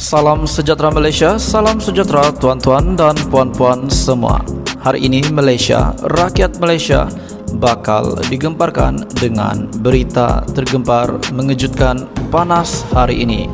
Salam sejahtera Malaysia, salam sejahtera tuan-tuan dan puan-puan semua. Hari ini Malaysia, rakyat Malaysia bakal digemparkan dengan berita tergempar mengejutkan panas hari ini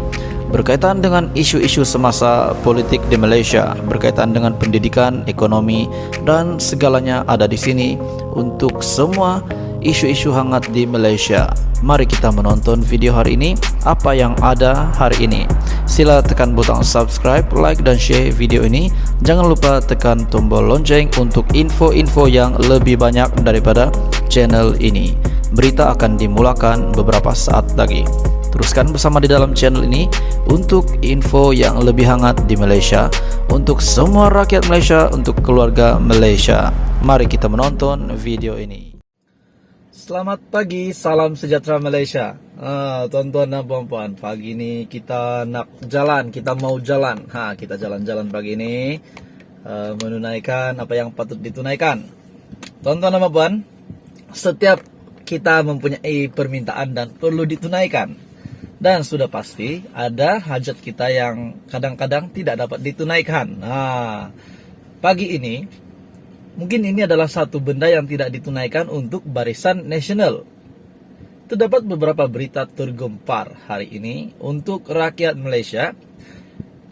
berkaitan dengan isu-isu semasa politik di Malaysia, berkaitan dengan pendidikan, ekonomi dan segalanya ada di sini untuk semua isu-isu hangat di Malaysia. Mari kita menonton video hari ini, apa yang ada hari ini. Sila tekan butang subscribe, like dan share video ini. Jangan lupa tekan tombol lonceng untuk info-info yang lebih banyak daripada channel ini. Berita akan dimulakan beberapa saat lagi. Teruskan bersama di dalam channel ini untuk info yang lebih hangat di Malaysia, untuk semua rakyat Malaysia, untuk keluarga Malaysia. Mari kita menonton video ini. Selamat pagi, salam sejahtera Malaysia. Tuan-tuan dan puan-puan, pagi ini kita nak jalan, kita mau jalan. Kita jalan-jalan pagi ini menunaikan apa yang patut ditunaikan. Tuan-tuan dan puan, setiap kita mempunyai permintaan dan perlu ditunaikan. Dan sudah pasti ada hajat kita yang kadang-kadang tidak dapat ditunaikan. Pagi ini mungkin ini adalah satu benda yang tidak ditunaikan untuk Barisan Nasional. Terdapat beberapa berita tergempar hari ini untuk rakyat Malaysia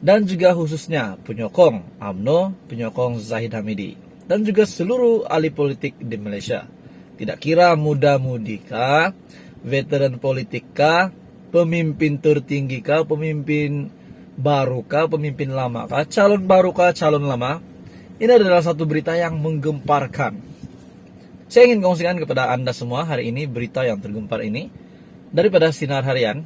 dan juga khususnya penyokong UMNO, penyokong Zahid Hamidi dan juga seluruh ahli politik di Malaysia. Tidak kira muda-mudi kah, veteran politik kah, pemimpin tertinggi kah, pemimpin baru kah, pemimpin lama kah, calon baru kah, calon lama. Ini adalah satu berita yang menggemparkan. Saya ingin kongsikan kepada Anda semua hari ini berita yang tergempar ini daripada Sinar Harian.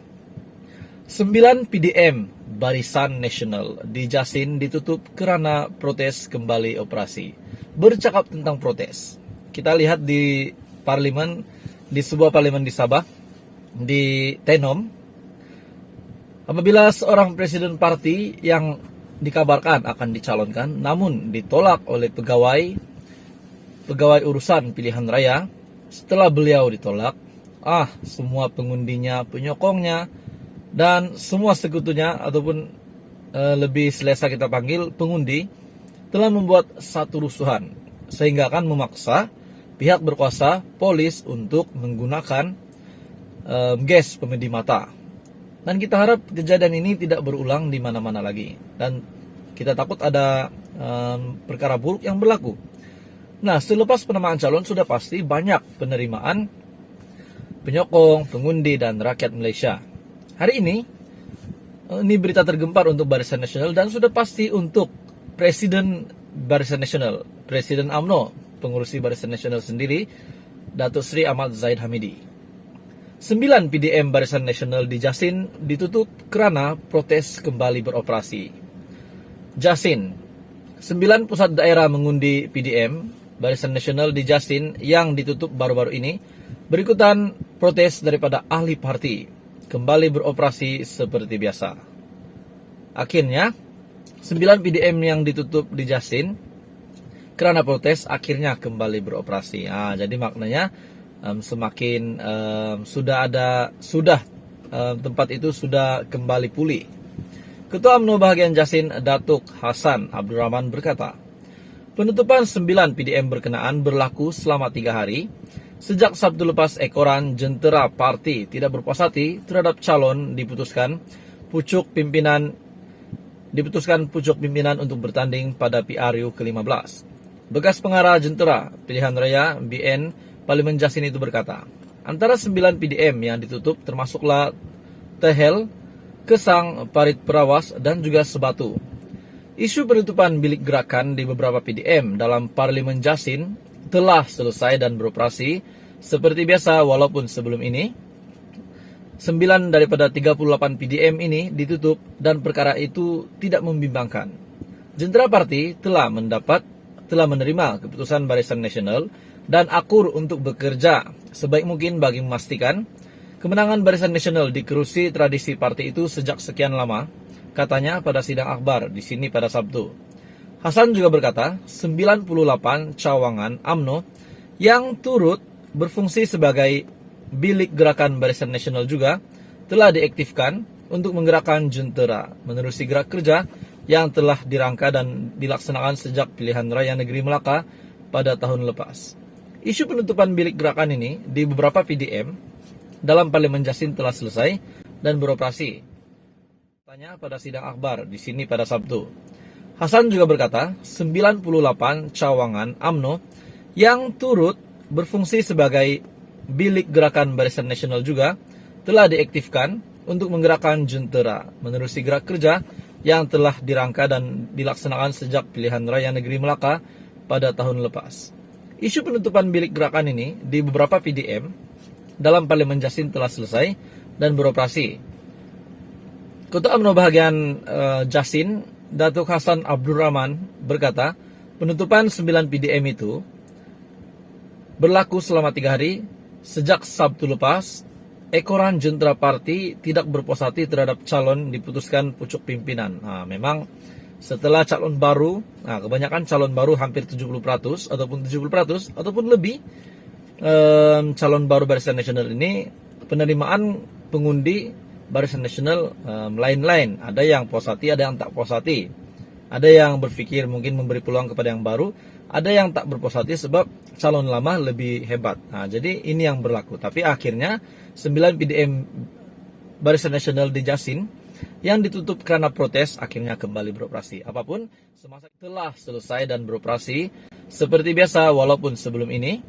9 PDM Barisan Nasional di Jasin ditutup kerana protes kembali operasi. Bercakap tentang protes, kita lihat di parlimen, di sebuah parlimen di Sabah, di Tenom, apabila seorang presiden parti yang dikabarkan akan dicalonkan namun ditolak oleh pegawai urusan pilihan raya. Setelah beliau ditolak, semua pengundinya, penyokongnya dan semua sekutunya ataupun lebih selesa kita panggil pengundi telah membuat satu rusuhan sehingga akan memaksa pihak berkuasa, polis untuk menggunakan gas pemedih mata. Dan kita harap kejadian ini tidak berulang di mana-mana lagi. Dan kita takut ada perkara buruk yang berlaku. Nah, selepas penamaan calon sudah pasti banyak penerimaan penyokong, pengundi, dan rakyat Malaysia. Hari ini berita tergempar untuk Barisan Nasional dan sudah pasti untuk Presiden Barisan Nasional, Presiden UMNO, pengurusi Barisan Nasional sendiri, Datuk Seri Ahmad Zahid Hamidi. 9 PDM Barisan Nasional di Jasin ditutup kerana protes kembali beroperasi. Jasin, 9 pusat daerah mengundi PDM Barisan Nasional di Jasin yang ditutup baru-baru ini berikutan protes daripada ahli parti kembali beroperasi seperti biasa. Akhirnya 9 PDM yang ditutup di Jasin kerana protes akhirnya kembali beroperasi. Jadi maknanya semakin tempat itu sudah kembali pulih. Ketua UMNO bahagian Jasin, Datuk Hassan Abdul Rahman berkata, penutupan 9 PDM berkenaan berlaku selama 3 hari sejak Sabtu lepas ekoran jentera parti tidak berpuas hati terhadap calon diputuskan pucuk pimpinan untuk bertanding pada PRU ke-15. Bekas pengarah jentera pilihan raya BN Parlimen Jasin itu berkata, antara 9 PDM yang ditutup termasuklah Tehel, Kesang, Parit Perawas dan juga Sebatu. Isu penutupan bilik gerakan di beberapa PDM dalam Parlimen Jasin telah selesai dan beroperasi seperti biasa, walaupun sebelum ini 9 daripada 38 PDM ini ditutup dan perkara itu tidak membimbangkan. Jentera parti telah menerima keputusan Barisan Nasional dan akur untuk bekerja sebaik mungkin bagi memastikan kemenangan Barisan Nasional dikerusi tradisi parti itu sejak sekian lama, katanya pada sidang akhbar di sini pada Sabtu. Hasan juga berkata, 98 cawangan UMNO yang turut berfungsi sebagai bilik gerakan Barisan Nasional juga telah diaktifkan untuk menggerakkan Juntera menerusi gerak kerja yang telah dirangka dan dilaksanakan sejak pilihan raya negeri Melaka pada tahun lepas. Isu penutupan bilik gerakan ini di beberapa PDM dalam Parlemen Jasin telah selesai dan beroperasi. Tanya pada sidang akbar di sini pada Sabtu. Hasan juga berkata, 98 cawangan UMNO yang turut berfungsi sebagai bilik gerakan Barisan Nasional juga telah diaktifkan untuk menggerakkan Juntera menerusi gerak kerja yang telah dirangka dan dilaksanakan sejak pilihan raya negeri Melaka pada tahun lepas. Isu penutupan bilik gerakan ini di beberapa PDM dalam Parlemen Jasin telah selesai dan beroperasi. Ketua UMNO bahagian Jasin, Datuk Hasan Abdurrahman berkata, penutupan 9 PDM itu berlaku selama 3 hari sejak Sabtu lepas. Ekoran Juntera Parti tidak berpuas hati terhadap calon diputuskan pucuk pimpinan. Nah, memang setelah calon baru, kebanyakan calon baru hampir 70% ataupun 70% ataupun lebih calon baru Barisan Nasional ini penerimaan pengundi Barisan Nasional lain-lain. Ada yang puas hati, ada yang tak puas hati. Ada yang berpikir mungkin memberi peluang kepada yang baru, ada yang tak berpuas hati sebab calon lama lebih hebat. Nah, jadi ini yang berlaku. Tapi akhirnya 9 PDM Barisan Nasional di Jasin yang ditutup karena protes akhirnya kembali beroperasi. Apapun, semasa telah selesai dan beroperasi seperti biasa walaupun sebelum ini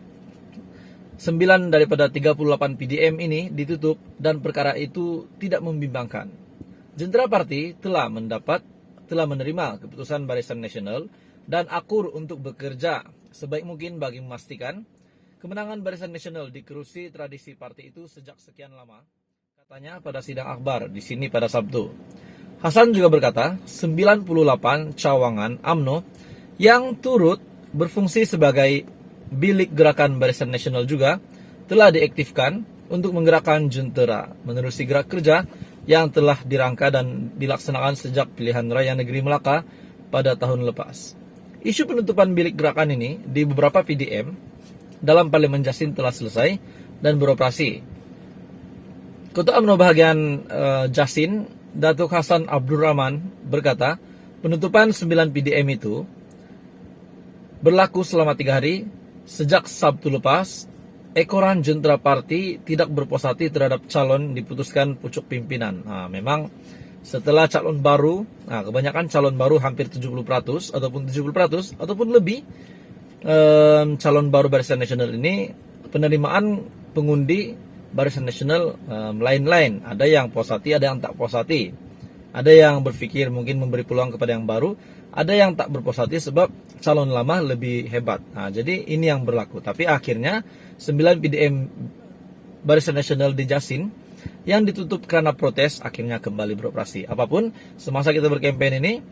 9 daripada 38 PDM ini ditutup dan perkara itu tidak membimbangkan. Juntera Parti telah menerima keputusan Barisan Nasional dan akur untuk bekerja sebaik mungkin bagi memastikan kemenangan Barisan Nasional di kerusi tradisi parti itu sejak sekian lama. Katanya pada sidang akbar di sini pada Sabtu. Hasan juga berkata, 98 cawangan UMNO yang turut berfungsi sebagai bilik gerakan Barisan Nasional juga telah diaktifkan untuk menggerakkan Juntera menerusi gerak kerja yang telah dirangka dan dilaksanakan sejak pilihan raya negeri Melaka pada tahun lepas. Isu penutupan bilik gerakan ini di beberapa PDM dalam Parlemen Jasin telah selesai dan beroperasi. Ketua UMNO bahagian Jasin, Datuk Hasan Abdurrahman berkata, penutupan 9 PDM itu berlaku selama 3 hari sejak Sabtu lepas. Ekoran Juntera Parti tidak berpuas hati terhadap calon diputuskan pucuk pimpinan. Nah, memang setelah calon baru, kebanyakan calon baru hampir 70% ataupun 70% ataupun lebih calon baru Barisan Nasional ini penerimaan pengundi Barisan Nasional lain-lain. Ada yang puas hati, ada yang tak puas hati. Ada yang berpikir mungkin memberi peluang kepada yang baru, ada yang tak berpuas hati sebab calon lama lebih hebat. Nah, jadi ini yang berlaku. Tapi akhirnya 9 PDM Barisan Nasional di Jasin yang ditutup karena protes akhirnya kembali beroperasi. Apapun, semasa kita berkempen ini,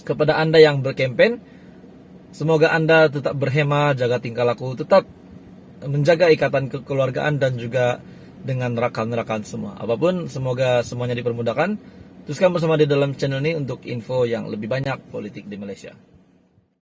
kepada Anda yang berkempen, semoga Anda tetap berhema, jaga tingkah laku, tetap menjaga ikatan kekeluargaan dan juga dengan rekan-rekan semua. Apapun, semoga semuanya dipermudahkan. Teruskan bersama di dalam channel ini untuk info yang lebih banyak politik di Malaysia.